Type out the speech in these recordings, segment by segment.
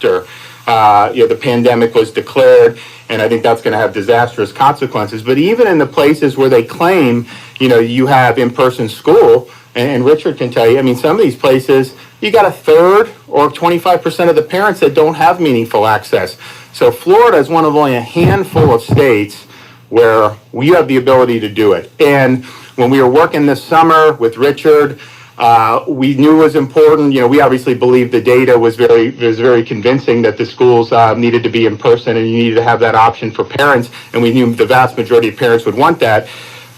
after the pandemic was declared, and I think that's going to have disastrous consequences. But even in the places where they claim, you have in-person school, and Richard can tell you, I mean, some of these places, you got a third or 25% of the parents that don't have meaningful access. So Florida is one of only a handful of states where we have the ability to do it. And when we were working this summer with Richard, we knew it was important. We obviously believed the data was very convincing that the schools needed to be in person, and you needed to have that option for parents. And we knew the vast majority of parents would want that.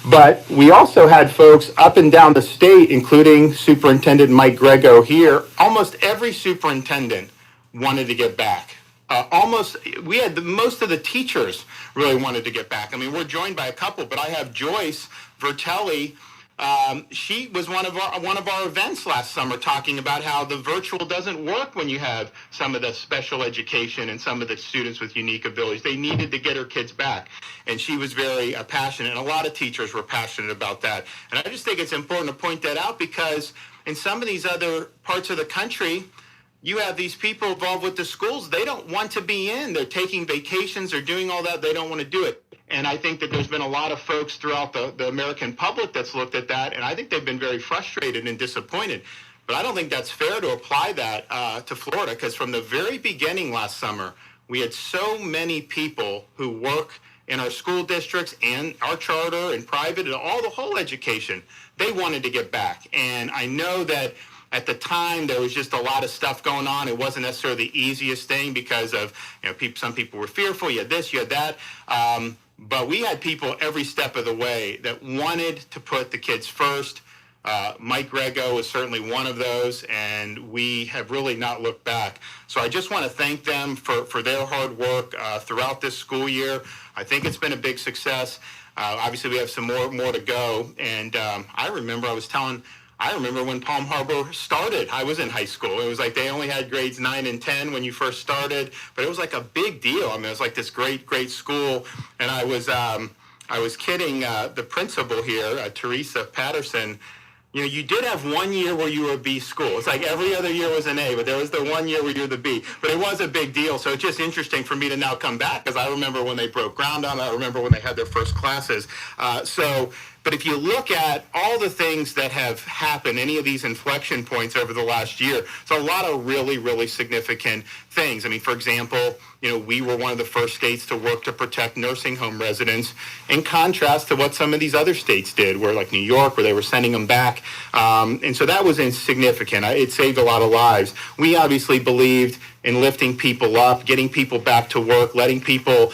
But we also had folks up and down the state, including Superintendent Mike Grego here. Almost every superintendent wanted to get back. Most of the teachers really wanted to get back. I mean, we're joined by a couple, but I have Joyce Vertelli. She was one of our events last summer, talking about how the virtual doesn't work when you have some of the special education and some of the students with unique abilities. They needed to get her kids back, and she was very passionate, and a lot of teachers were passionate about that. And I just think it's important to point that out, because in some of these other parts of the country, you have these people involved with the schools. They don't want to be in. They're taking vacations. They're doing all that. They don't want to do it. And I think that there's been a lot of folks throughout the American public that's looked at that, and I think they've been very frustrated and disappointed. But I don't think that's fair to apply that to Florida, because from the very beginning last summer, we had so many people who work in our school districts and our charter and private and the whole education. They wanted to get back. And I know that at the time, there was just a lot of stuff going on. It wasn't necessarily the easiest thing because of, some people were fearful. You had this, you had that. But we had people every step of the way that wanted to put the kids first. Mike Grego was certainly one of those, and we have really not looked back. So I just want to thank them for their hard work throughout this school year. I think it's been a big success. Obviously, we have some more to go. And I remember when Palm Harbor started. I was in high school. It was like they only had grades 9 and 10 when you first started, but it was like a big deal. I mean, it was like this great school. And I was kidding the principal here, Teresa Patterson. You did have 1 year where you were a B school. It's like every other year was an A, but there was the 1 year where you were the B. But it was a big deal. So it's just interesting for me to now come back, because I remember when they broke ground on it. I remember when they had their first classes. But if you look at all the things that have happened, any of these inflection points over the last year, it's a lot of really, really significant things. I mean, for example, we were one of the first states to work to protect nursing home residents, in contrast to what some of these other states did, where like New York, where they were sending them back. And so that was insignificant. It saved a lot of lives. We obviously believed in lifting people up, getting people back to work, letting people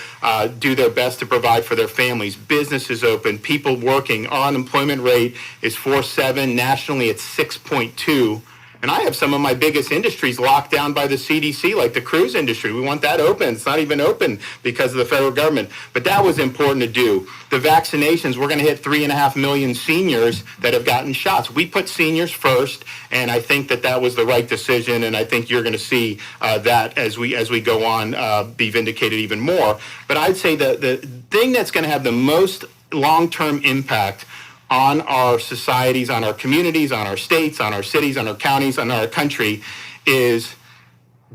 do their best to provide for their families. Businesses open, people working. Our unemployment rate is 4.7. Nationally, it's 6.2. And I have some of my biggest industries locked down by the CDC, like the cruise industry. We want that open. It's not even open because of the federal government. But that was important to do. The vaccinations, we're going to hit 3.5 million seniors that have gotten shots. We put seniors first, and I think that was the right decision. And I think you're going to see that as we go on be vindicated even more. But I'd say the thing that's going to have the most long-term impact on our societies, on our communities, on our states, on our cities, on our counties, on our country is,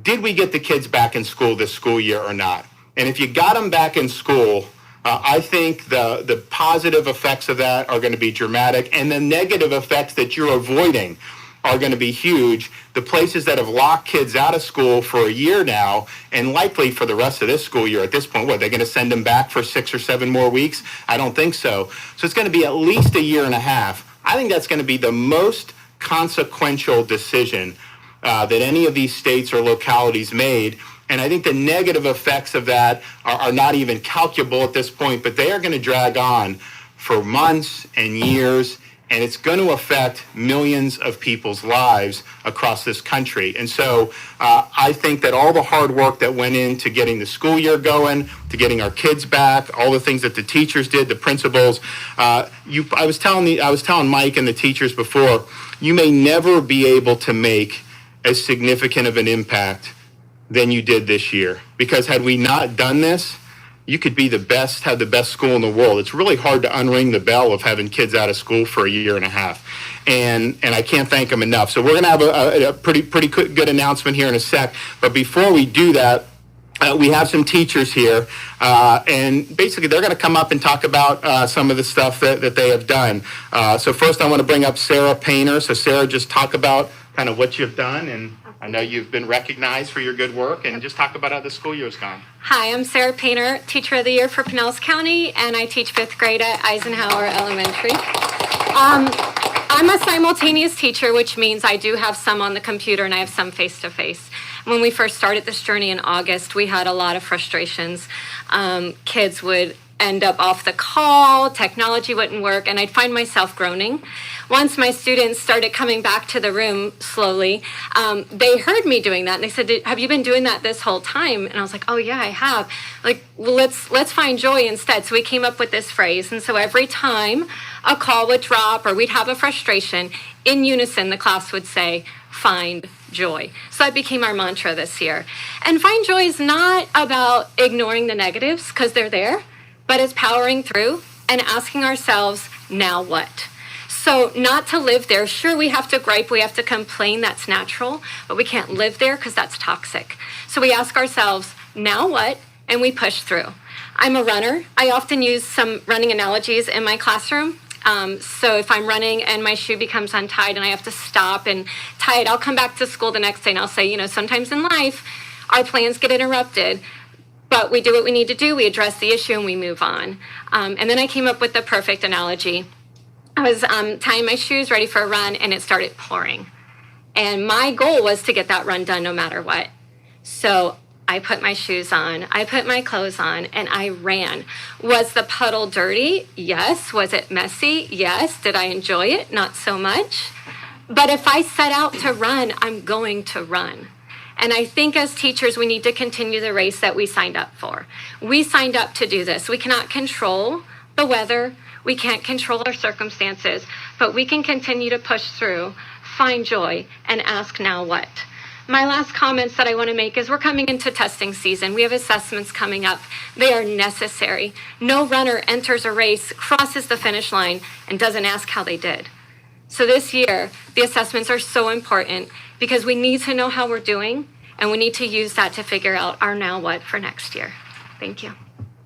did we get the kids back in school this school year or not? And if you got them back in school, I think the positive effects of that are going to be dramatic, and the negative effects that you're avoiding are going to be huge. The places that have locked kids out of school for a year now, and likely for the rest of this school year at this point, they're going to send them back for 6 or 7 more weeks? I don't think so. So it's going to be at least a year and a half. I think that's going to be the most consequential decision that any of these states or localities made. And I think the negative effects of that are not even calculable at this point, but they are going to drag on for months and years. And it's going to affect millions of people's lives across this country. And so I think that all the hard work that went into getting the school year going, to getting our kids back, all the things that the teachers did, the principals, I was telling Mike and the teachers before, you may never be able to make as significant of an impact than you did this year. Because had we not done this, you could be have the best school in the world. It's really hard to unring the bell of having kids out of school for a year and a half. And I can't thank them enough. So we're going to have a pretty good announcement here in a sec. But before we do that, we have some teachers here, and basically they're going to come up and talk about some of the stuff that they have done. So first I want to bring up Sarah Painter. So Sarah, just talk about kind of what you've done, and I know you've been recognized for your good work, and just talk about how the school year's gone. Hi, I'm Sarah Painter, Teacher of the Year for Pinellas County, and I teach 5th grade at Eisenhower Elementary. I'm a simultaneous teacher, which means I do have some on the computer and I have some face-to-face. When we first started this journey in August, we had a lot of frustrations. Kids would end up off the call, technology wouldn't work, and I'd find myself groaning. Once my students started coming back to the room slowly, they heard me doing that, and they said, have you been doing that this whole time? And I was like, oh yeah, I have. Like, well, let's find joy instead. So we came up with this phrase, and so every time a call would drop or we'd have a frustration, in unison the class would say, find joy. So that became our mantra this year. And find joy is not about ignoring the negatives, because they're there, but it's powering through and asking ourselves, now what? So not to live there. Sure, we have to gripe, we have to complain, that's natural, but we can't live there because that's toxic. So we ask ourselves, now what? And we push through. I'm a runner. I often use some running analogies in my classroom. So if I'm running and my shoe becomes untied and I have to stop and tie it, I'll come back to school the next day and I'll say, sometimes in life, our plans get interrupted, but we do what we need to do, we address the issue, and we move on. And then I came up with the perfect analogy. I was tying my shoes, ready for a run, and it started pouring. And my goal was to get that run done no matter what. So I put my shoes on, I put my clothes on, and I ran. Was the puddle dirty? Yes. Was it messy? Yes. Did I enjoy it? Not so much. But if I set out to run, I'm going to run. And I think as teachers, we need to continue the race that we signed up for. We signed up to do this. We cannot control the weather. We can't control our circumstances, but we can continue to push through, find joy, and ask now what. My last comments that I want to make is we're coming into testing season. We have assessments coming up. They are necessary. No runner enters a race, crosses the finish line, and doesn't ask how they did. So this year, the assessments are so important because we need to know how we're doing, and we need to use that to figure out our now what for next year. Thank you.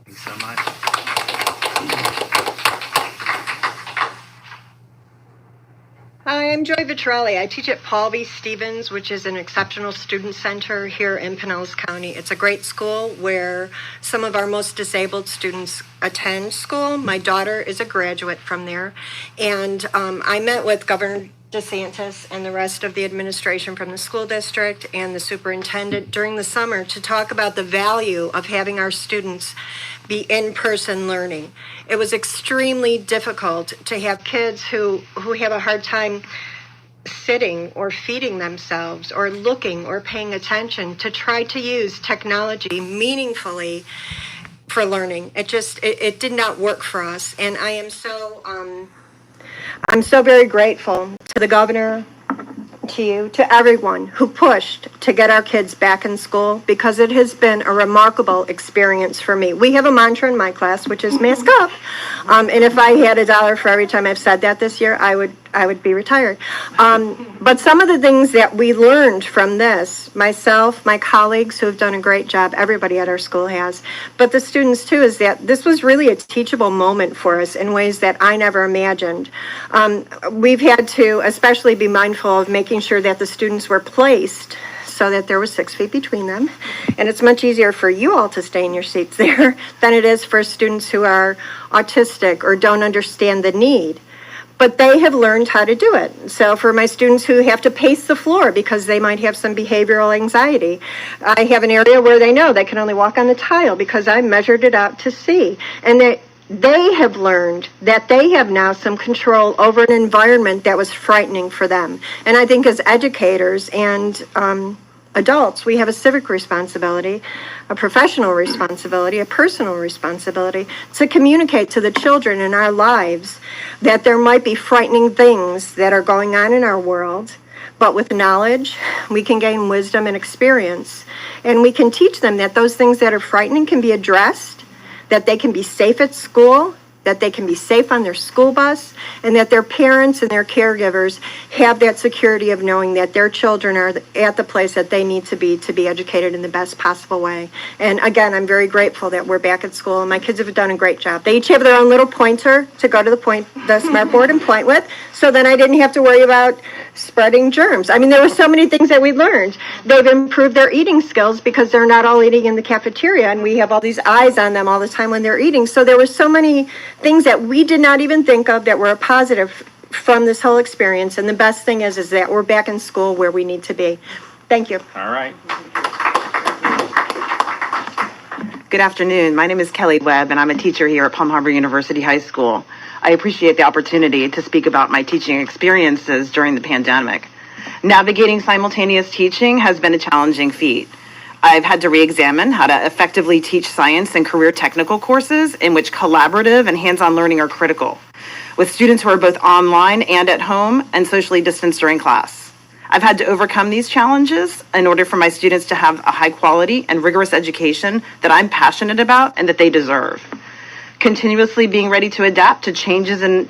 Thanks so much. Hi, I'm Joy Vitrelli. I teach at Paul B. Stevens, which is an exceptional student center here in Pinellas County. It's a great school where some of our most disabled students attend school. My daughter is a graduate from there. And I met with Governor DeSantis and the rest of the administration from the school district and the superintendent during the summer to talk about the value of having our students be in-person learning. It was extremely difficult to have kids who have a hard time sitting or feeding themselves or looking or paying attention to try to use technology meaningfully for learning. It did not work for us. And I am I'm so very grateful to the governor, to you, to everyone who pushed to get our kids back in school, because it has been a remarkable experience for me. We have a mantra in my class, which is mask up. And if I had $1 for every time I've said that this year, I would be retired. But some of the things that we learned from this, myself, my colleagues who have done a great job, everybody at our school has, but the students too, is that this was really a teachable moment for us in ways that I never imagined. We've had to especially be mindful of making sure that the students were placed so that there was 6 feet between them. And it's much easier for you all to stay in your seats there than it is for students who are autistic or don't understand the need. But they have learned how to do it. So for my students who have to pace the floor because they might have some behavioral anxiety, I have an area where they know they can only walk on the tile because I measured it out to see. And they have learned that they have now some control over an environment that was frightening for them. And I think as educators and adults, we have a civic responsibility, a professional responsibility, a personal responsibility to communicate to the children in our lives that there might be frightening things that are going on in our world, but with knowledge, we can gain wisdom and experience, and we can teach them that those things that are frightening can be addressed that they can be safe at school, that they can be safe on their school bus, and that their parents and their caregivers have that security of knowing that their children are at the place that they need to be educated in the best possible way. And again, I'm very grateful that we're back at school, and my kids have done a great job. They each have their own little pointer to go to the smart board and point with, so then I didn't have to worry about spreading germs. I mean, there were so many things that we learned. They've improved their eating skills because they're not all eating in the cafeteria, and we have all these eyes on them all the time when they're eating. So there were so many things that we did not even think of that were a positive from this whole experience. And the best thing is that we're back in school where we need to be. Thank you. All right. Good afternoon. My name is Kelly Webb, and I'm a teacher here at Palm Harbor University High School. I appreciate the opportunity to speak about my teaching experiences during the pandemic. Navigating simultaneous teaching has been a challenging feat. I've had to re-examine how to effectively teach science and career technical courses in which collaborative and hands-on learning are critical, with students who are both online and at home and socially distanced during class. I've had to overcome these challenges in order for my students to have a high quality and rigorous education that I'm passionate about and that they deserve. Continuously being ready to adapt to changes in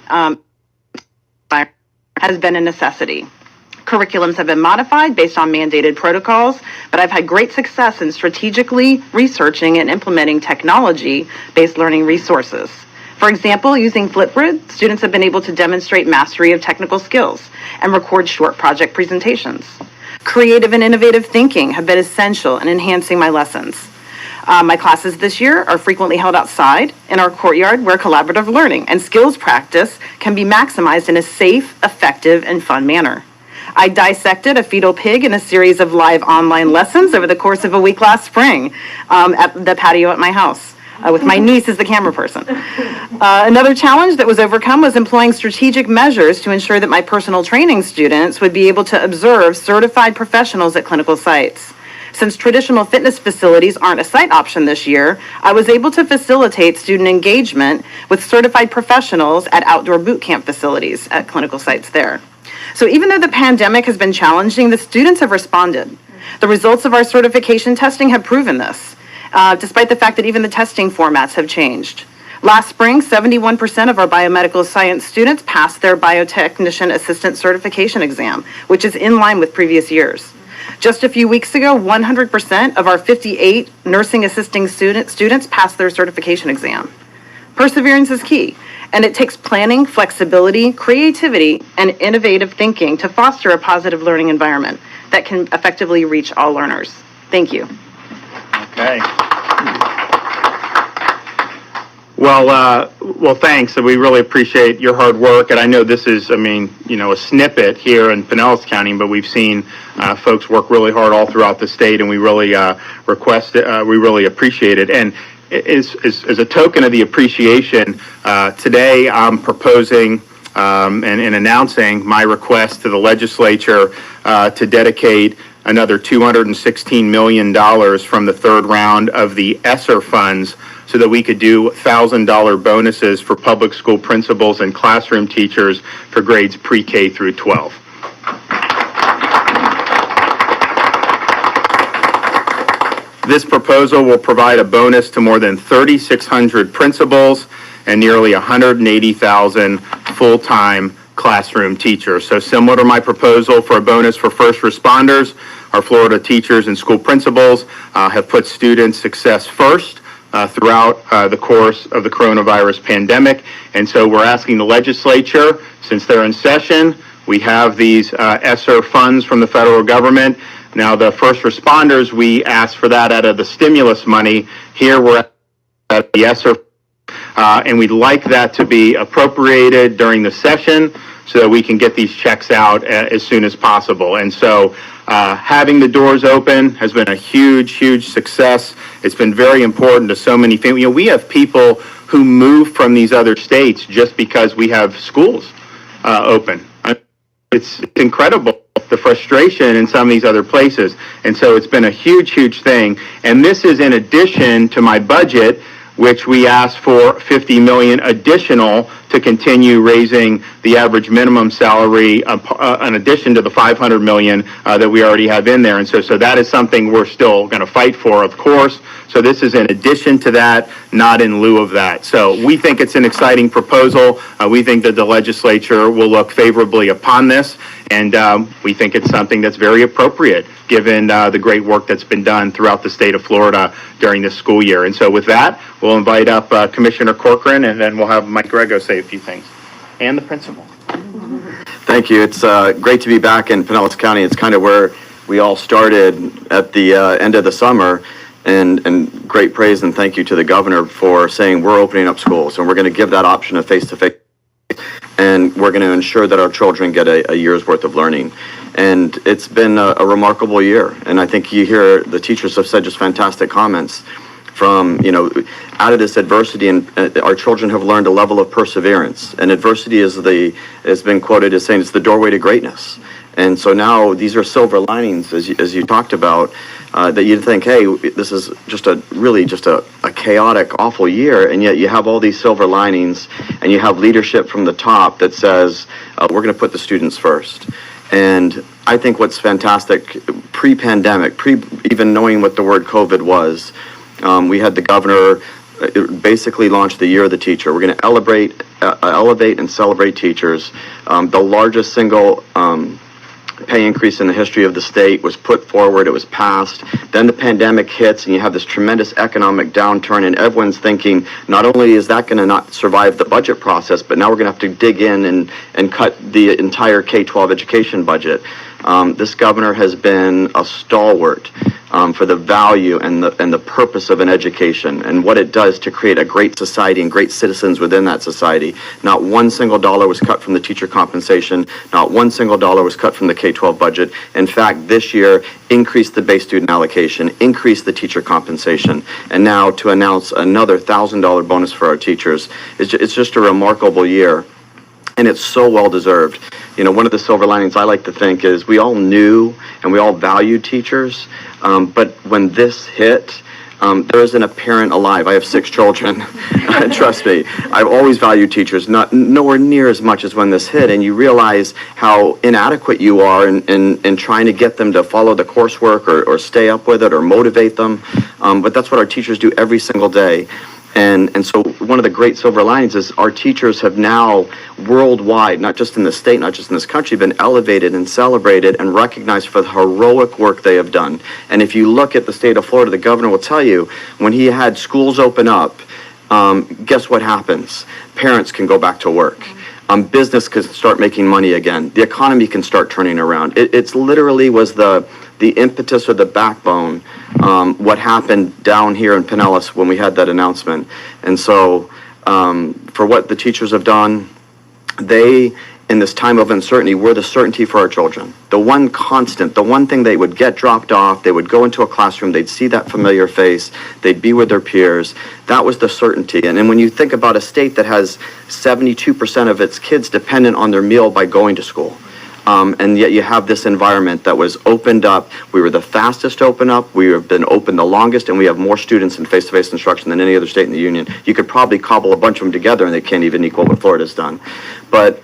has been a necessity. Curriculums have been modified based on mandated protocols, but I've had great success in strategically researching and implementing technology-based learning resources. For example, using Flipgrid, students have been able to demonstrate mastery of technical skills and record short project presentations. Creative and innovative thinking have been essential in enhancing my lessons. My classes this year are frequently held outside in our courtyard where collaborative learning and skills practice can be maximized in a safe, effective, and fun manner. I dissected a fetal pig in a series of live online lessons over the course of a week last spring at the patio at my house with my niece as the camera person. Another challenge that was overcome was employing strategic measures to ensure that my personal training students would be able to observe certified professionals at clinical sites. Since traditional fitness facilities aren't a site option this year, I was able to facilitate student engagement with certified professionals at outdoor boot camp facilities at clinical sites there. So even though the pandemic has been challenging, the students have responded. The results of our certification testing have proven this, despite the fact that even the testing formats have changed. Last spring, 71% of our biomedical science students passed their biotechnician assistant certification exam, which is in line with previous years. Just a few weeks ago, 100% of our 58 nursing assisting students passed their certification exam. Perseverance is key, and it takes planning, flexibility, creativity, and innovative thinking to foster a positive learning environment that can effectively reach all learners. Thank you. Okay. Well, thanks. We really appreciate your hard work. And I know this is, a snippet here in Pinellas County, but we've seen folks work really hard all throughout the state, and we really we really appreciate it. And as a token of the appreciation, today I'm proposing and announcing my request to the legislature to dedicate another $216 million from the third round of the ESSER funds so that we could do $1,000 bonuses for public school principals and classroom teachers for grades pre-K through 12. This proposal will provide a bonus to more than 3,600 principals and nearly 180,000 full-time classroom teachers. So similar to my proposal for a bonus for first responders, our Florida teachers and school principals have put student success first throughout the course of the coronavirus pandemic. And so we're asking the legislature, since they're in session, we have these ESSER funds from the federal government. Now, the first responders, we asked for that out of the stimulus money. Here we're at the ESSER, and we'd like that to be appropriated during the session so that we can get these checks out as soon as possible. And so having the doors open has been a huge, huge success. It's been very important to so many families. We have people who move from these other states just because we have schools open. It's incredible, the frustration in some of these other places. And so it's been a huge, huge thing. And this is in addition to my budget, which we asked for 50 million additional to continue raising the average minimum salary in addition to the 500 million that we already have in there. And so that is something we're still going to fight for, of course. So this is in addition to that, not in lieu of that. So we think it's an exciting proposal. We think that the legislature will look favorably upon this. And we think it's something that's very appropriate given the great work that's been done throughout the state of Florida during this school year. And so with that, we'll invite up Commissioner Corcoran, and then we'll have Mike Grego say a few things. And the principal. Thank you. It's great to be back in Pinellas County. It's kind of where we all started at the end of the summer. And great praise and thank you to the governor for saying we're opening up schools and we're going to give that option of face-to-face. And we're going to ensure that our children get a year's worth of learning. And it's been a remarkable year. And I think you hear the teachers have said just fantastic comments from, out of this adversity, and our children have learned a level of perseverance. And adversity has been quoted as saying it's the doorway to greatness. And so now these are silver linings, as you talked about, that you think, hey, this is just a chaotic, awful year, and yet you have all these silver linings, and you have leadership from the top that says, we're going to put the students first. And I think what's fantastic, pre-pandemic, even knowing what the word COVID was, we had the governor basically launch the Year of the Teacher. We're going to elevate and celebrate teachers. The largest single pay increase in the history of the state was put forward. It was passed. Then the pandemic hits, and you have this tremendous economic downturn, and everyone's thinking, not only is that going to not survive the budget process, but now we're going to have to dig in and cut the entire K-12 education budget. This governor has been a stalwart for the value and the purpose of an education and what it does to create a great society and great citizens within that society. Not one single dollar was cut from the teacher compensation. Not one single dollar was cut from the K-12 budget. In fact, this year, increased the base student allocation, increased the teacher compensation, and now to announce another $1,000 bonus for our teachers. It's just a remarkable year. And it's so well deserved. One of the silver linings I like to think is we all knew and we all valued teachers, but when this hit, there isn't a parent alive. I have 6 children. Trust me, I've always valued teachers, nowhere near as much as when this hit, and you realize how inadequate you are in trying to get them to follow the coursework or stay up with it or motivate them. But that's what our teachers do every single day. And so one of the great silver linings is our teachers have now worldwide, not just in the state, not just in this country, been elevated and celebrated and recognized for the heroic work they have done. And if you look at the state of Florida, the governor will tell you, when he had schools open up, guess what happens? Parents can go back to work. Business can start making money again. The economy can start turning around. It's literally was the impetus or the backbone, what happened down here in Pinellas when we had that announcement. And so for what the teachers have done, they, in this time of uncertainty, were the certainty for our children. The one constant, the one thing they would get dropped off, they would go into a classroom, they'd see that familiar face, they'd be with their peers. That was the certainty. And then when you think about a state that has 72% of its kids dependent on their meal by going to school, and yet you have this environment that was opened up. We were the fastest to open up. We have been open the longest, and we have more students in face-to-face instruction than any other state in the union. You could probably cobble a bunch of them together, and they can't even equal what Florida's done. But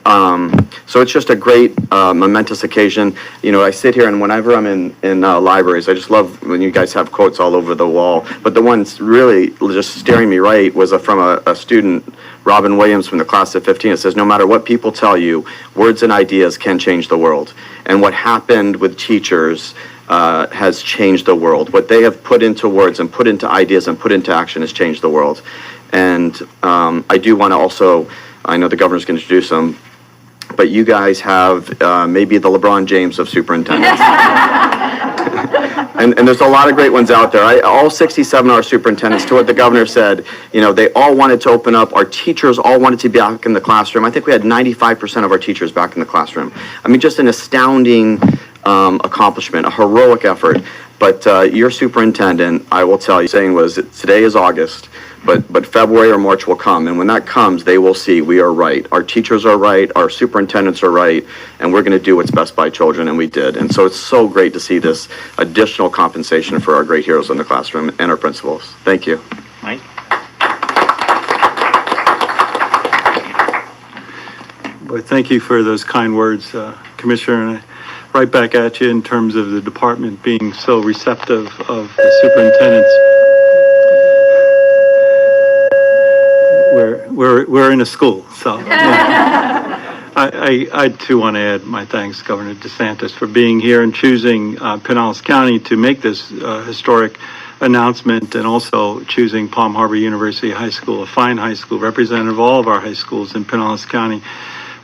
so it's just a great momentous occasion. I sit here, and whenever I'm in libraries, I just love when you guys have quotes all over the wall. But the one really just staring me right was from a student, Robin Williams, from the class of 15. It says, no matter what people tell you, words and ideas can change the world. And what happened with teachers has changed the world. What they have put into words and put into ideas and put into action has changed the world. And I do want to also, I know the governor's going to introduce them, but you guys have maybe the LeBron James of superintendents. And there's a lot of great ones out there. All 67 are superintendents, to what the governor said. They all wanted to open up. Our teachers all wanted to be back in the classroom. I think we had 95% of our teachers back in the classroom. I mean, just an astounding accomplishment, a heroic effort. But your superintendent, I will tell you, saying was that today is August, but February or March will come. And when that comes, they will see we are right. Our teachers are right. Our superintendents are right. And we're going to do what's best by children. And we did. And so it's so great to see this additional compensation for our great heroes in the classroom and our principals. Thank you. Mike? Well, thank you for those kind words, Commissioner, and right back at you in terms of the department being so receptive of the superintendent's. We're in a school, so. I too want to add my thanks, Governor DeSantis, for being here and choosing Pinellas County to make this historic announcement, and also choosing Palm Harbor University High School, a fine high school, representative of all of our high schools in Pinellas County.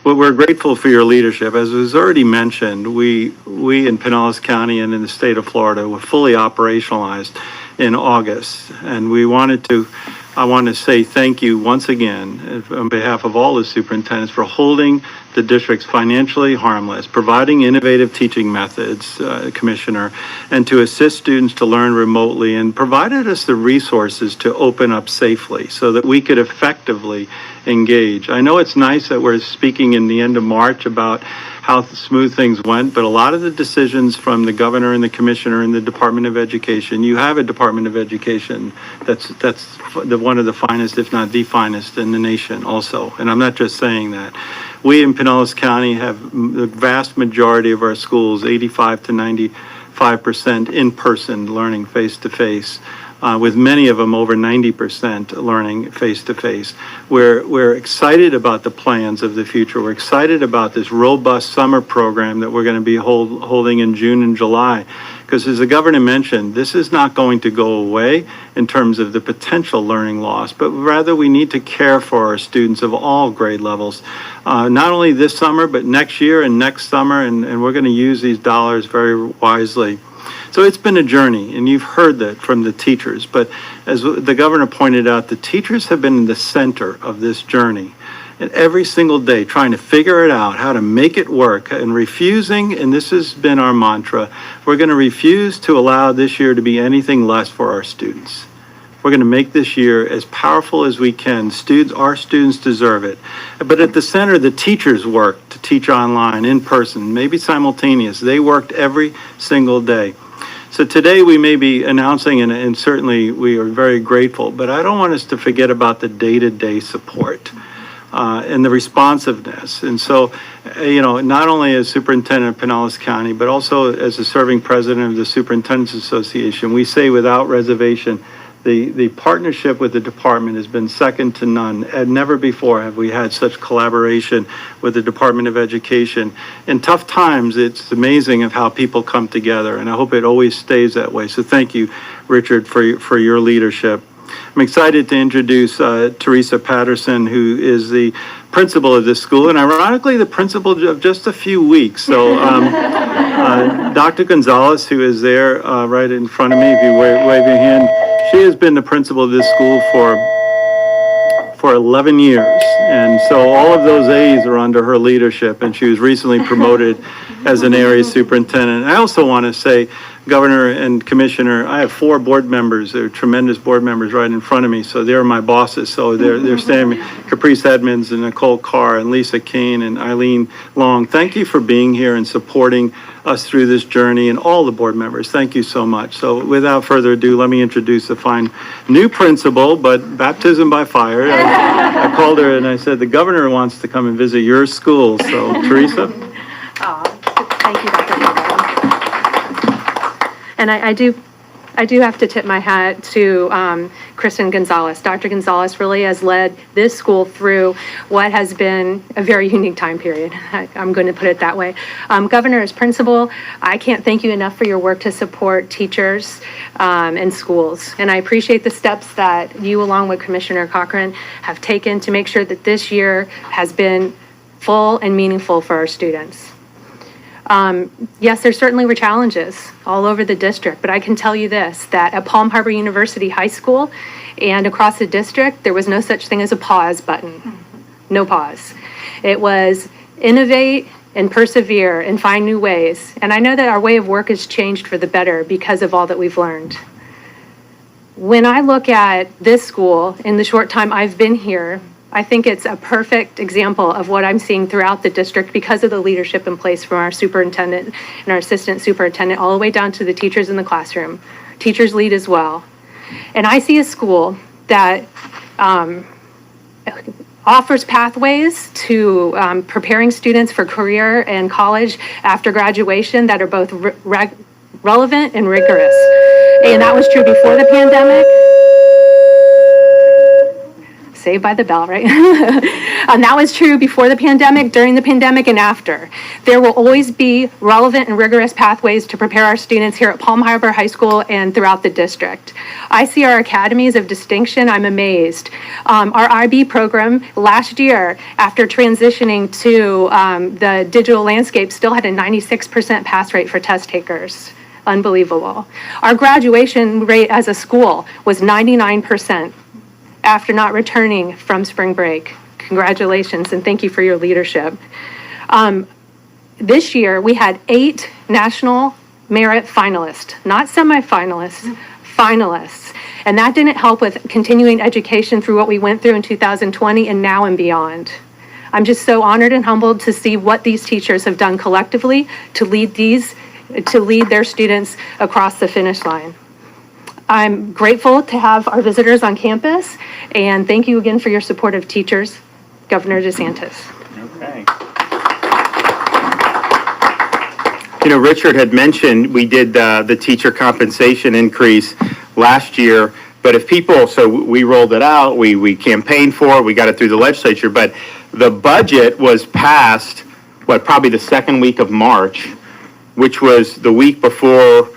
Well, we're grateful for your leadership. As was already mentioned, we in Pinellas County and in the state of Florida were fully operationalized in August, and I want to say thank you once again on behalf of all the superintendents for holding the districts financially harmless, providing innovative teaching methods, Commissioner, and to assist students to learn remotely, and provided us the resources to open up safely so that we could effectively engage. I know it's nice that we're speaking in the end of March about how smooth things went, but a lot of the decisions from the governor and the commissioner and the Department of Education, you have a Department of Education that's one of the finest, if not the finest in the nation also. And I'm not just saying that. We in Pinellas County have the vast majority of our schools, 85 to 95% in-person learning face-to-face. With many of them over 90% learning face-to-face. We're excited about the plans of the future. We're excited about this robust summer program that we're going to be holding in June and July. Because as the governor mentioned, this is not going to go away in terms of the potential learning loss, but rather we need to care for our students of all grade levels, not only this summer, but next year and next summer, and we're going to use these dollars very wisely. So it's been a journey, and you've heard that from the teachers. But as the governor pointed out, the teachers have been in the center of this journey. And every single day trying to figure it out, how to make it work, and refusing, and this has been our mantra, we're going to refuse to allow this year to be anything less for our students. We're going to make this year as powerful as we can. Our students deserve it. But at the center, the teachers work to teach online, in person, maybe simultaneous. They worked every single day. So today we may be announcing, and certainly we are very grateful, but I don't want us to forget about the day-to-day support and the responsiveness. And so, not only as superintendent of Pinellas County, but also as a serving president of the Superintendents Association, we say without reservation, the partnership with the department has been second to none, and never before have we had such collaboration with the Department of Education. In tough times, it's amazing of how people come together, and I hope it always stays that way. So thank you, Richard, for your leadership. I'm excited to introduce Teresa Patterson, who is the principal of this school, and ironically, the principal of just a few weeks. So Dr. Gonzalez, who is there right in front of me, if you wave your hand, she has been the principal of this school for 11 years. And so all of those A's are under her leadership, and she was recently promoted as an area superintendent. I also want to say, Governor and Commissioner, I have 4 board members. They're tremendous board members right in front of me, so they're my bosses. So they're standing, Caprice Edmonds and Nicole Carr and Lisa Kane and Eileen Long. Thank you for being here and supporting us through this journey, and all the board members. Thank you so much. So without further ado, let me introduce the fine new principal, but baptism by fire. I called her and I said, the governor wants to come and visit your school. So Teresa. Thank you, Dr. Miller. And I do have to tip my hat to Kristen Gonzalez. Dr. Gonzalez really has led this school through what has been a very unique time period. I'm going to put it that way. Governor, as principal, I can't thank you enough for your work to support teachers and schools. And I appreciate the steps that you, along with Commissioner Cochran, have taken to make sure that this year has been full and meaningful for our students. Yes, there certainly were challenges all over the district, but I can tell you this, that at Palm Harbor University High School and across the district, there was no such thing as a pause button. No pause. It was innovate and persevere and find new ways. And I know that our way of work has changed for the better because of all that we've learned. When I look at this school in the short time I've been here, I think it's a perfect example of what I'm seeing throughout the district because of the leadership in place from our superintendent and our assistant superintendent, all the way down to the teachers in the classroom. Teachers lead as well. And I see a school that offers pathways to preparing students for career and college after graduation that are both relevant and rigorous. And that was true before the pandemic. Saved by the bell, right? And that was true before the pandemic, during the pandemic, and after. There will always be relevant and rigorous pathways to prepare our students here at Palm Harbor High School and throughout the district. I see our academies of distinction. I'm amazed. Our IB program last year, after transitioning to the digital landscape, still had a 96% pass rate for test takers. Unbelievable. Our graduation rate as a school was 99%. After not returning from spring break. Congratulations, and thank you for your leadership. This year, we had 8 national merit finalists, not semifinalists, finalists. And that didn't help with continuing education through what we went through in 2020 and now and beyond. I'm just so honored and humbled to see what these teachers have done collectively to lead their students across the finish line. I'm grateful to have our visitors on campus, and thank you again for your support of teachers, Governor DeSantis. Okay. You know, Richard had mentioned we did the teacher compensation increase last year, but if people, so we rolled it out, we campaigned for it, we got it through the legislature, but the budget was passed, probably the second week of March, which was the week before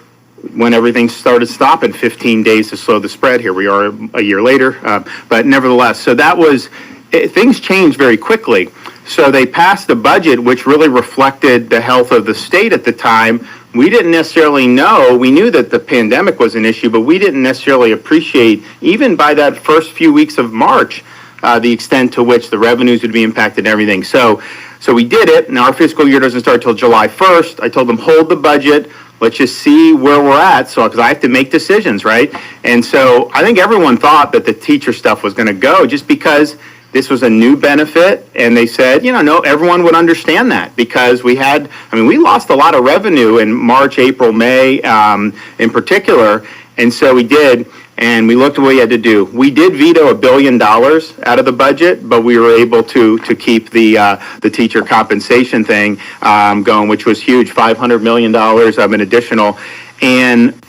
when everything started stopping, 15 days to slow the spread. Here we are a year later, but nevertheless, so that was, things changed very quickly. So they passed the budget, which really reflected the health of the state at the time. We didn't necessarily know, we knew that the pandemic was an issue, but we didn't necessarily appreciate, even by that first few weeks of March, the extent to which the revenues would be impacted and everything. So we did it. Now our fiscal year doesn't start till July 1st. I told them, hold the budget. Let's just see where we're at. So, because I have to make decisions, right? And so I think everyone thought that the teacher stuff was going to go just because this was a new benefit. And they said, no, everyone would understand that because we lost a lot of revenue in March, April, May, in particular. And so we did. And we looked at what we had to do. We did veto $1 billion out of the budget, but we were able to keep the teacher compensation thing going, which was huge, $500 million of an additional.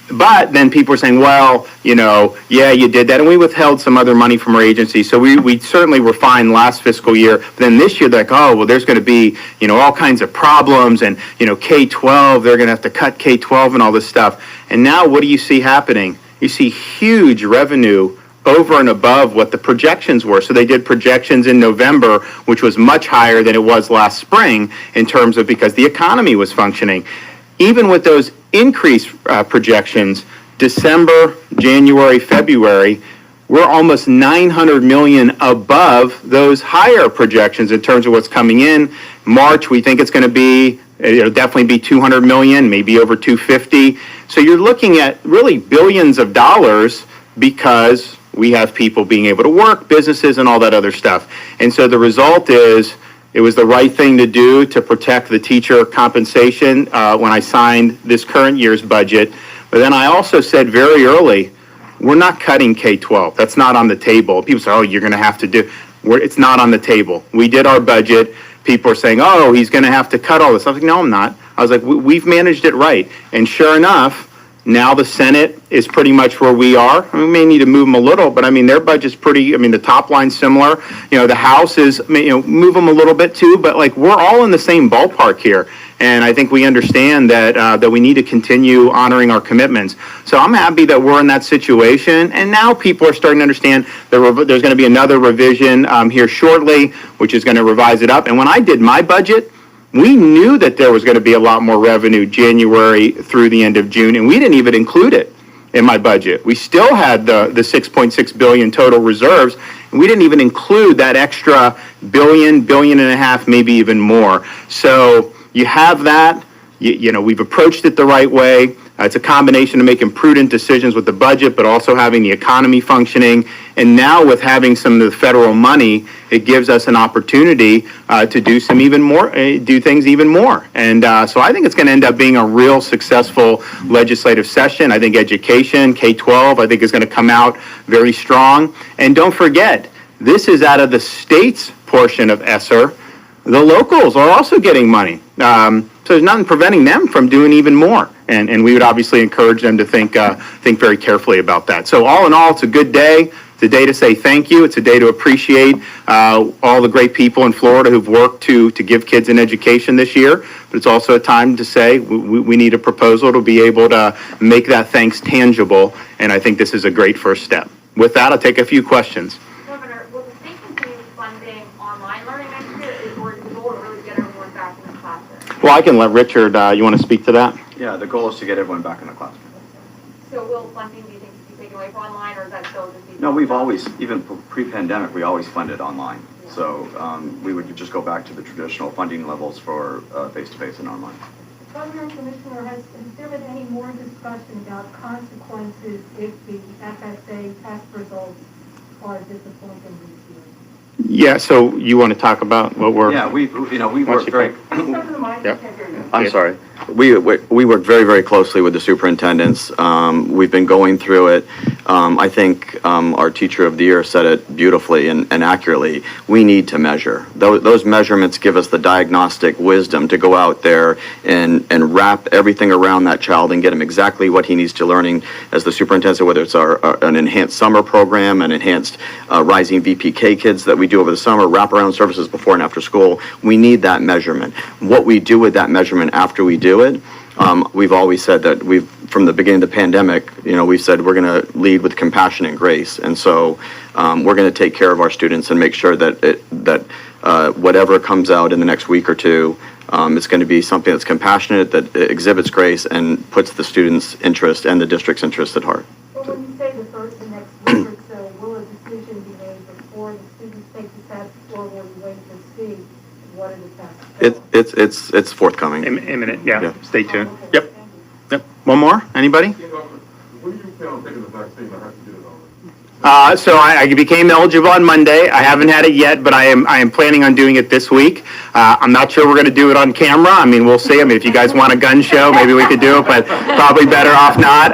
But then people were saying, well, yeah, you did that. And we withheld some other money from our agency. So we certainly were fine last fiscal year. But then this year, they're like, oh, well, there's going to be, all kinds of problems. And, K-12, they're going to have to cut K-12 and all this stuff. And now what do you see happening? You see huge revenue over and above what the projections were. So they did projections in November, which was much higher than it was last spring in terms of because the economy was functioning. Even with those increased projections, December, January, February, we're almost $900 million above those higher projections in terms of what's coming in. March, we think it's going to be, it'll definitely be 200 million, maybe over 250. So you're looking at really billions of dollars because we have people being able to work, businesses, and all that other stuff. And so the result is it was the right thing to do to protect the teacher compensation when I signed this current year's budget. But then I also said very early, we're not cutting K-12. That's not on the table. People say, oh, you're going to have to do. It's not on the table. We did our budget. People are saying, oh, he's going to have to cut all this. I was like, no, I'm not. I was like, we've managed it right. And sure enough, now the Senate is pretty much where we are. We may need to move them a little, but their budget's pretty, the top line's similar. The House is, move them a little bit too, but we're all in the same ballpark here. And I think we understand that we need to continue honoring our commitments. So I'm happy that we're in that situation. And now people are starting to understand that there's going to be another revision here shortly, which is going to revise it up. And when I did my budget, we knew that there was going to be a lot more revenue January through the end of June, and we didn't even include it in my budget. We still had the $6.6 billion total reserves, and we didn't even include that extra billion and a half, maybe even more. So you have that. We've approached it the right way. It's a combination of making prudent decisions with the budget, but also having the economy functioning. And now with having some of the federal money, it gives us an opportunity to do some even more, do things even more. And so I think it's going to end up being a real successful legislative session. I think education, K-12, I think is going to come out very strong. And don't forget, This is out of the state's portion of ESSER. The locals are also getting money. So there's nothing preventing them from doing even more. And we would obviously encourage them to think very carefully about that. So all in all, it's a good day. It's a day to say thank you. It's a day to appreciate all the great people in Florida who've worked to give kids an education this year. But it's also a time to say we need a proposal to be able to make that thanks tangible. And I think this is a great first step. With that, I'll take a few questions. Governor, will the state continue funding online learning next year, or is the goal to really get everyone back in the classroom? Well, I can let Richard, you want to speak to that? Yeah, the goal is to get everyone back in the classroom. So will funding, do you think, be taken away from online, or is that still just be? No, we've always, even pre-pandemic, we always funded online. So we would just go back to the traditional funding levels for face-to-face and online. Governor and Commissioner, has there been any more discussion about consequences if the FSA test results are disappointing this year? Yeah, so you want to talk about what we're... Yeah, we work very... Yep. I'm sorry. We work very, very closely with the superintendents. We've been going through it. I think our Teacher of the Year said it beautifully and accurately. We need to measure. Those measurements give us the diagnostic wisdom to go out there and wrap everything around that child and get him exactly what he needs to learning. As the superintendent said, whether it's an enhanced summer program, an enhanced rising VPK kids that we do over the summer, wraparound services before and after school, we need that measurement. What we do with that measurement after we do it, we've always said that from the beginning of the pandemic, we've said we're going to lead with compassion and grace. And so we're going to take care of our students and make sure that whatever comes out in the next week or two, it's going to be something that's compassionate, that exhibits grace, and puts the students' interest and the district's interest at heart. But when you say the next week or so, will a decision be made before the students take the test, or will you wait to see what are the tests? It's forthcoming. Imminent, yeah. Yeah. Stay tuned. Yep. One more? Anybody? When do you plan on taking the vaccine? I have to get it on. So I became eligible on Monday. I haven't had it yet, but I am planning on doing it this week. I'm not sure we're going to do it on camera. I mean, we'll see. I mean, if you guys want a gun show, maybe we could do it, but probably better off not.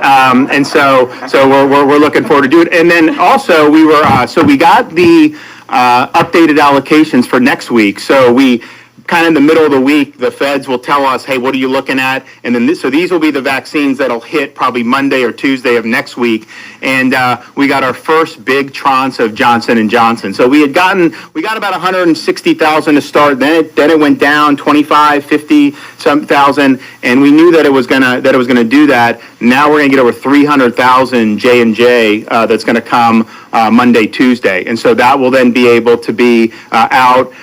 And so we're looking forward to do it. And then also we got the updated allocations for next week. So we kind of in the middle of the week, the feds will tell us, hey, what are you looking at? And then so these will be the vaccines that'll hit probably Monday or Tuesday of next week. And we got our first big tranche of Johnson & Johnson. So we got about 160,000 to start. Then it went down 25, 50 some thousand, and we knew that it was gonna do that. Now we're gonna get over 300,000 J&J that's gonna come Monday, Tuesday, and so that will then be able to be out.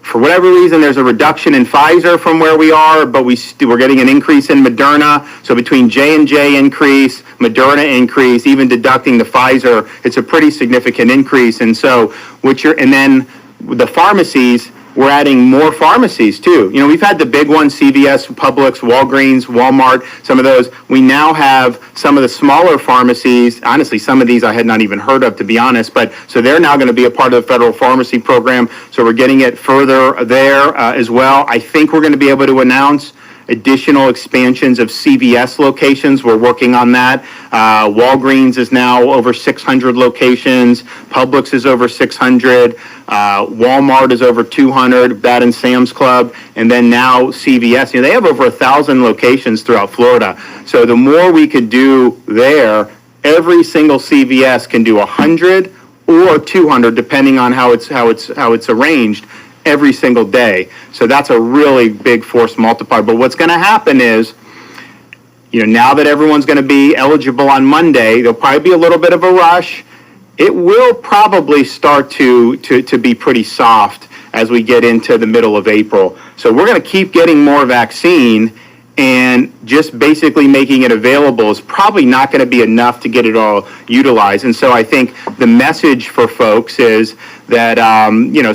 For whatever reason, there's a reduction in Pfizer from where we are, but we're getting an increase in Moderna. So between J&J increase, Moderna increase, even deducting the Pfizer, it's a pretty significant increase. And so and then the pharmacies, we're adding more pharmacies too. We've had the big ones, CVS, Publix, Walgreens, Walmart, some of those. We now have some of the smaller pharmacies. Honestly, some of these I had not even heard of, to be honest, but so they're now going to be a part of the federal pharmacy program. So we're getting it further there as well. I think we're going to be able to announce additional expansions of CVS locations. We're working on that. Walgreens is now over 600 locations. Publix is over 600. Walmart is over 200, that and Sam's Club, and then now CVS. They have over 1,000 locations throughout Florida. So the more we could do there, every single CVS can do 100 or 200, depending on how it's arranged, every single day. So that's a really big force multiplier. But what's going to happen is, now that everyone's going to be eligible on Monday, there'll probably be a little bit of a rush. It will probably start to be pretty soft as we get into the middle of April. So we're going to keep getting more vaccine, and just basically making it available is probably not going to be enough to get it all utilized. And so I think the message for folks is that,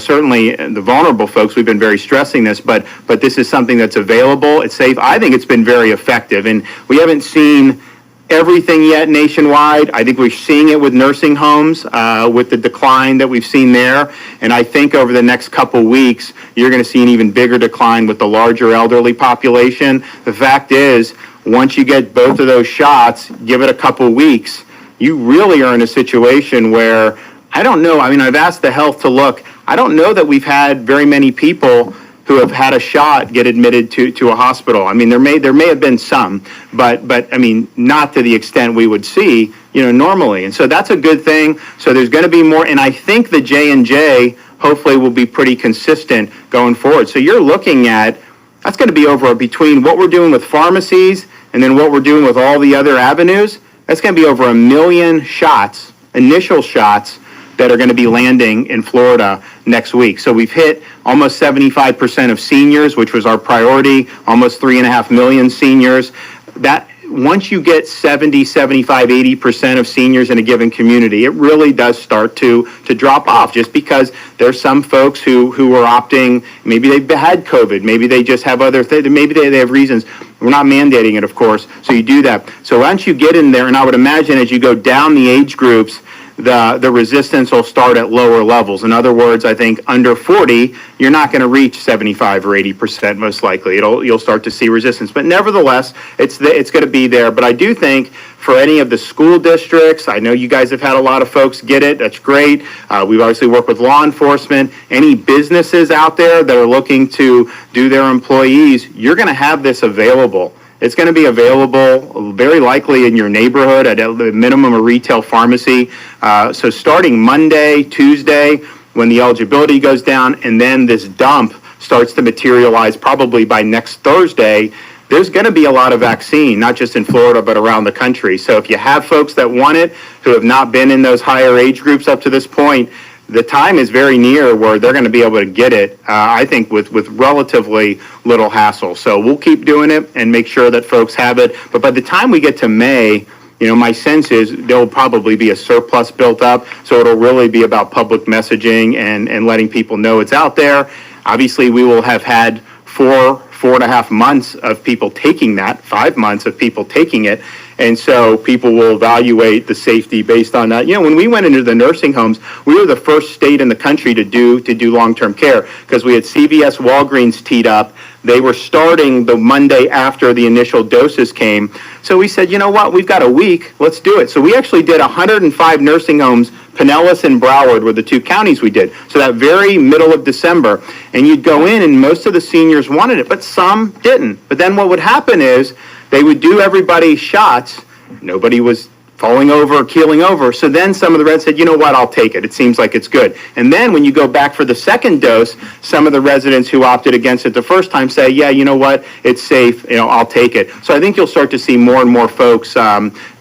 certainly the vulnerable folks, we've been very stressing this, but this is something that's available. It's safe. I think it's been very effective, and we haven't seen everything yet nationwide. I think we're seeing it with nursing homes, with the decline that we've seen there. And I think over the next couple weeks, you're going to see an even bigger decline with the larger elderly population. The fact is, once you get both of those shots, give it a couple weeks, you really are in a situation where I don't know. I mean, I've asked the health to look. I don't know that we've had very many people who have had a shot get admitted to a hospital. I mean, there may have been some, but I mean, not to the extent we would see, normally. And so that's a good thing. So there's going to be more, and I think the J&J hopefully will be pretty consistent going forward. So you're looking at, that's going to be over between what we're doing with pharmacies and then what we're doing with all the other avenues. That's going to be over 1 million shots, initial shots, that are going to be landing in Florida next week. So we've hit almost 75% of seniors, which was our priority, almost 3.5 million seniors. That once you get 70, 75, 80% of seniors in a given community, it really does start to drop off, just because there's some folks who are opting, maybe they've had COVID, maybe they just have other things, maybe they have reasons. We're not mandating it, of course, so you do that. So once you get in there, and I would imagine as you go down the age groups, the resistance will start at lower levels. In other words, I think under 40, you're not going to reach 75 or 80% most likely. You'll start to see resistance, but nevertheless, it's going to be there. But I do think for any of the school districts, I know you guys have had a lot of folks get it. That's great. We've obviously worked with law enforcement. Any businesses out there that are looking to do their employees, you're going to have this available. It's going to be available very likely in your neighborhood at a minimum a retail pharmacy. So starting Monday, Tuesday, when the eligibility goes down, and then this dump starts to materialize probably by next Thursday, there's going to be a lot of vaccine, not just in Florida, but around the country. So if you have folks that want it, who have not been in those higher age groups up to this point, the time is very near where they're going to be able to get it, I think, with relatively little hassle. So we'll keep doing it and make sure that folks have it. But by the time we get to May, my sense is there'll probably be a surplus built up. So it'll really be about public messaging and letting people know it's out there. Obviously, we will have had 4.5 months of people taking that, 5 months of people taking it. And so people will evaluate the safety based on that. When we went into the nursing homes, we were the first state in the country to do long-term care, because we had CVS, Walgreens teed up. They were starting the Monday after the initial doses came. So we said, you know what, we've got a week, let's do it. So we actually did 105 nursing homes. Pinellas and Broward were the two counties we did. So that very middle of December. And you'd go in and most of the seniors wanted it, but some didn't. But then what would happen is they would do everybody shots. Nobody was falling over or keeling over. So then some of the residents said, you know what, I'll take it. It seems like it's good. And then when you go back for the second dose, some of the residents who opted against it the first time say, yeah, you know what, it's safe, I'll take it. So I think you'll start to see more and more folks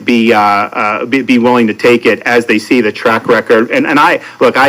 be willing to take it as they see the track record. And I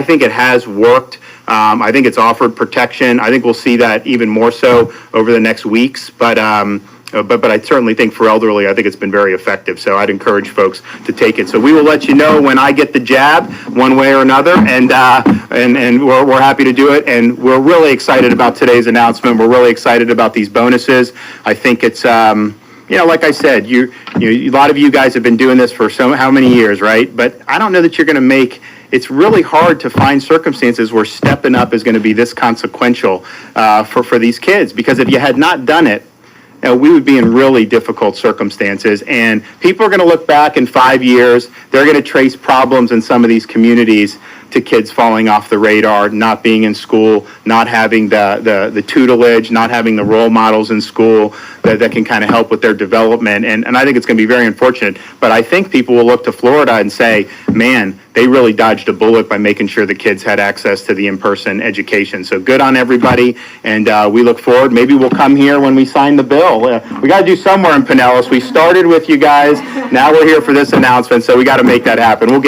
think it has worked. I think it's offered protection. I think we'll see that even more so over the next weeks. But I certainly think for elderly, I think it's been very effective. So I'd encourage folks to take it. So we will let you know when I get the jab, one way or another, and we're happy to do it. And we're really excited about today's announcement. We're really excited about these bonuses. I think it's like I said, a lot of you guys have been doing this for how many years, right? But I don't know that you're going to make. It's really hard to find circumstances where stepping up is going to be this consequential for these kids, because if you had not done it, we would be in really difficult circumstances, and people are going to look back in 5 years. They're going to trace problems in some of these communities to kids falling off the radar, not being in school, not having the tutelage, not having the role models in school that can kind of help with their development. And I think it's going to be very unfortunate. But I think people will look to Florida and say, man, they really dodged a bullet by making sure the kids had access to the in-person education. So good on everybody, and we look forward. Maybe we'll come here when we sign the bill. We got to do somewhere in Pinellas. We started with you guys. Now we're here for this announcement, so we got to make that happen. We'll get